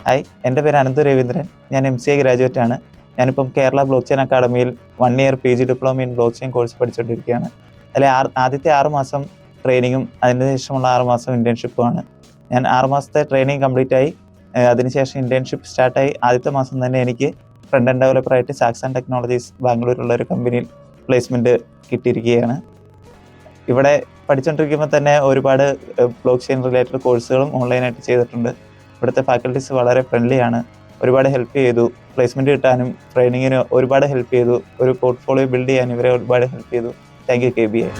Hi, എൻ്റെ പേര് അനന്ത് രവീന്ദ്രൻ. ഞാൻ MCA ഗ്രാജുവേറ്റ് ആണ്. ഞാനിപ്പം കേരള ബ്ലോക്ക് ചെയിൻ അക്കാഡമിയിൽ 1 year PG diploma in blockchain course പഠിച്ചുകൊണ്ടിരിക്കുകയാണ്. അതിൽ ആദ്യത്തെ 6 മാസം ട്രെയിനിങ്ങും അതിന് ശേഷമുള്ള 6 മാസം ഇൻറ്റേൺഷിപ്പുമാണ്. ഞാൻ 6 മാസത്തെ ട്രെയിനിങ് കംപ്ലീറ്റ് ആയി. അതിനുശേഷം ഇൻറ്റേൺഷിപ്പ് സ്റ്റാർട്ടായി. ആദ്യത്തെ മാസം തന്നെ എനിക്ക് ഫ്രണ്ട് എൻഡ് ഡെവലപ്പറായിട്ട് സാക്സൺ ടെക്നോളജീസ് ബാംഗ്ലൂരിലുള്ള ഒരു കമ്പനിയിൽ പ്ലേസ്മെൻറ്റ് കിട്ടിയിരിക്കുകയാണ്. ഇവിടെ പഠിച്ചുകൊണ്ടിരിക്കുമ്പോൾ തന്നെ ഒരുപാട് ബ്ലോക്ക് ചെയിൻ റിലേറ്റഡ് കോഴ്സുകളും ഓൺലൈനായിട്ട് ചെയ്തിട്ടുണ്ട്. ഇവിടുത്തെ ഫാക്കൽറ്റീസ് വളരെ ഫ്രണ്ട്ലിയാണ്. ഒരുപാട് ഹെൽപ്പ് ചെയ്തു. പ്ലേസ്മെൻറ്റ് കിട്ടാനും ട്രെയിനിങ്ങിന് ഒരുപാട് ഹെൽപ്പ് ചെയ്തു. ഒരു പോർട്ട്ഫോളിയോ ബിൽഡ് ചെയ്യാൻ ഇവരെ ഒരുപാട് ഹെൽപ്പ് ചെയ്തു. Thank you KBA.